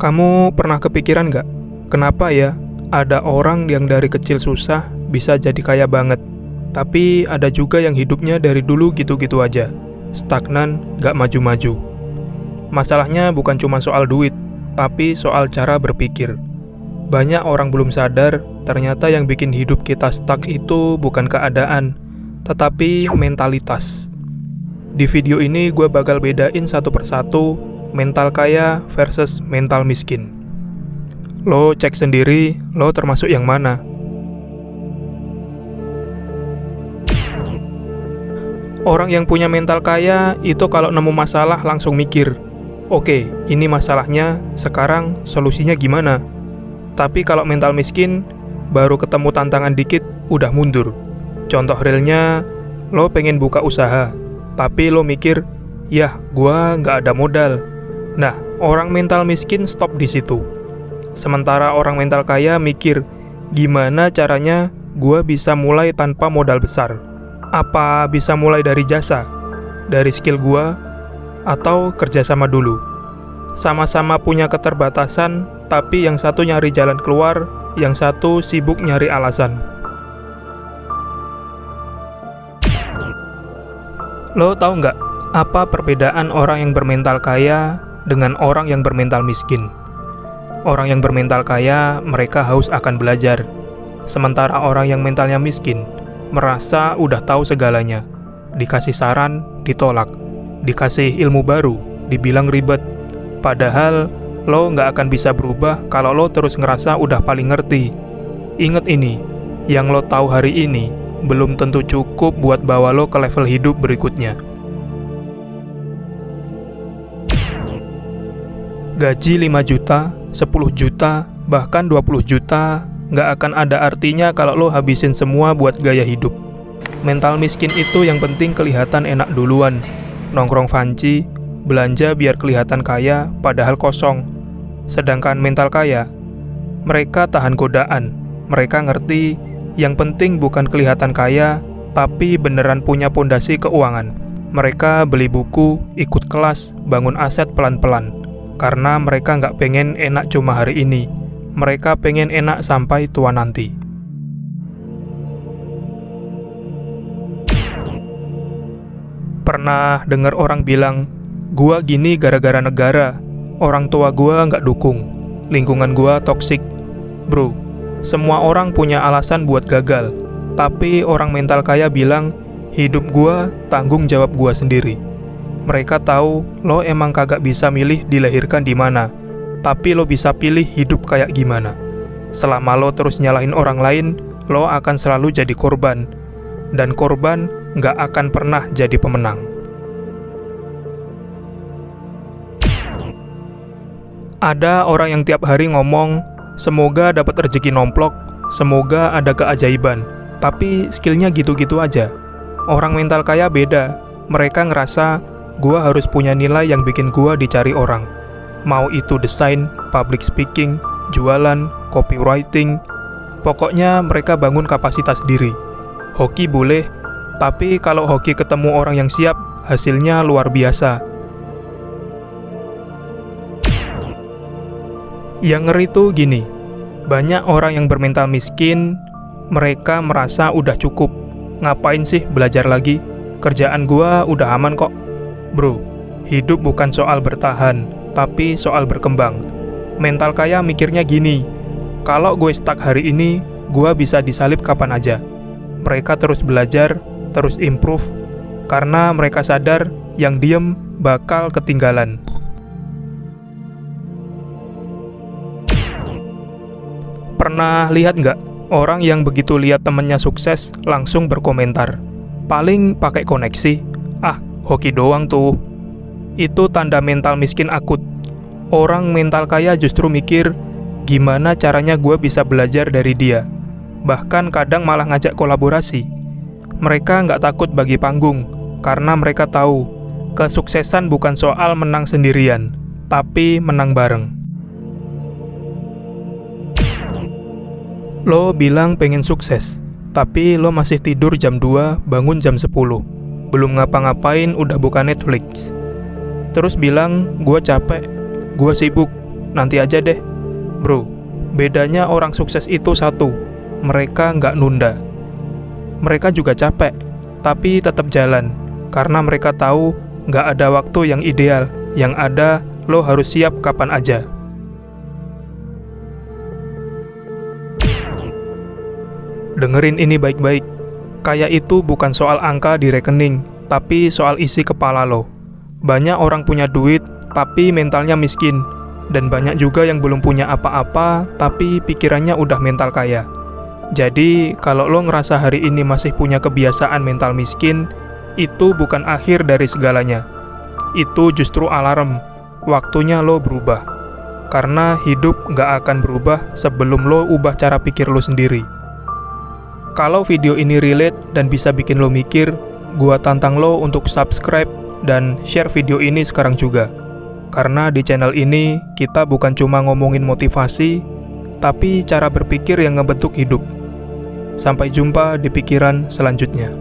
Kamu pernah kepikiran nggak, kenapa ya ada orang yang dari kecil susah bisa jadi kaya banget, tapi ada juga yang hidupnya dari dulu gitu-gitu aja, stagnan, nggak maju-maju. Masalahnya bukan cuma soal duit, tapi soal cara berpikir. Banyak orang belum sadar, ternyata yang bikin hidup kita stuck itu bukan keadaan, tetapi mentalitas. Di video ini gue bakal bedain satu persatu mental kaya versus mental miskin. Lo cek sendiri, lo termasuk yang mana? Orang yang punya mental kaya itu kalau nemu masalah langsung mikir, oke, ini masalahnya, sekarang solusinya gimana? Tapi kalau mental miskin, baru ketemu tantangan dikit, udah mundur. Contoh realnya, lo pengen buka usaha, tapi lo mikir, yah, gua nggak ada modal. Nah, orang mental miskin stop di situ. Sementara orang mental kaya mikir, gimana caranya gua bisa mulai tanpa modal besar? Apa bisa mulai dari jasa, dari skill gua, atau kerjasama dulu? Sama-sama punya keterbatasan, tapi yang satu nyari jalan keluar, yang satu sibuk nyari alasan. Lo tahu nggak, apa perbedaan orang yang bermental kaya dengan orang yang bermental miskin? Orang yang bermental kaya, mereka haus akan belajar. Sementara orang yang mentalnya miskin, merasa udah tahu segalanya. Dikasih saran, ditolak. Dikasih ilmu baru, dibilang ribet. Padahal, lo nggak akan bisa berubah kalau lo terus ngerasa udah paling ngerti. Ingat ini, yang lo tahu hari ini, belum tentu cukup buat bawa lo ke level hidup berikutnya. Gaji 5 juta, 10 juta, bahkan 20 juta, nggak akan ada artinya kalau lo habisin semua buat gaya hidup. Mental miskin itu yang penting kelihatan enak duluan. Nongkrong fancy, belanja biar kelihatan kaya, padahal kosong. Sedangkan mental kaya, mereka tahan godaan. Mereka ngerti, yang penting bukan kelihatan kaya, tapi beneran punya pondasi keuangan. Mereka beli buku, ikut kelas, bangun aset pelan-pelan. Karena mereka nggak pengen enak cuma hari ini. Mereka pengen enak sampai tua nanti. Pernah dengar orang bilang, gua gini gara-gara negara, orang tua gua nggak dukung, lingkungan gua toksik. Bro, semua orang punya alasan buat gagal, tapi orang mental kaya bilang, hidup gua tanggung jawab gua sendiri. Mereka tahu lo emang kagak bisa milih dilahirkan di mana, tapi lo bisa pilih hidup kayak gimana. Selama lo terus nyalahin orang lain, lo akan selalu jadi korban, dan korban nggak akan pernah jadi pemenang. Ada orang yang tiap hari ngomong, semoga dapat rezeki nomplok, semoga ada keajaiban, tapi skillnya gitu-gitu aja. Orang mental kaya beda, mereka ngerasa, gua harus punya nilai yang bikin gua dicari orang. Mau itu desain, public speaking, jualan, copywriting, pokoknya mereka bangun kapasitas diri. Hoki boleh, tapi kalau hoki ketemu orang yang siap, hasilnya luar biasa. Yang ngeri tuh gini, banyak orang yang bermental miskin, mereka merasa udah cukup. Ngapain sih belajar lagi? Kerjaan gua udah aman kok. Bro, hidup bukan soal bertahan, tapi soal berkembang. Mental kaya mikirnya gini, kalau gue stuck hari ini, gue bisa disalip kapan aja. Mereka terus belajar, terus improve, karena mereka sadar yang diem bakal ketinggalan. Pernah lihat nggak orang yang begitu lihat temennya sukses langsung berkomentar, paling pakai koneksi, hoki doang tuh. Itu tanda mental miskin akut. Orang mental kaya justru mikir, gimana caranya gue bisa belajar dari dia. Bahkan kadang malah ngajak kolaborasi. Mereka nggak takut bagi panggung, karena mereka tahu, kesuksesan bukan soal menang sendirian, tapi menang bareng. Lo bilang pengen sukses, tapi lo masih tidur jam 2, bangun jam 10. Belum ngapa-ngapain udah buka Netflix. Terus bilang, gue capek, gue sibuk, nanti aja deh. Bro, bedanya orang sukses itu satu, mereka nggak nunda. Mereka juga capek, tapi tetap jalan, karena mereka tahu nggak ada waktu yang ideal, yang ada lo harus siap kapan aja. Dengerin ini baik-baik, kaya itu bukan soal angka di rekening, tapi soal isi kepala lo. Banyak orang punya duit, tapi mentalnya miskin. Dan banyak juga yang belum punya apa-apa, tapi pikirannya udah mental kaya. Jadi, kalau lo ngerasa hari ini masih punya kebiasaan mental miskin, itu bukan akhir dari segalanya. Itu justru alarm, waktunya lo berubah. Karena hidup nggak akan berubah sebelum lo ubah cara pikir lo sendiri. Kalau video ini relate dan bisa bikin lo mikir, gua tantang lo untuk subscribe dan share video ini sekarang juga. Karena di channel ini, kita bukan cuma ngomongin motivasi, tapi cara berpikir yang ngebentuk hidup. Sampai jumpa di pikiran selanjutnya.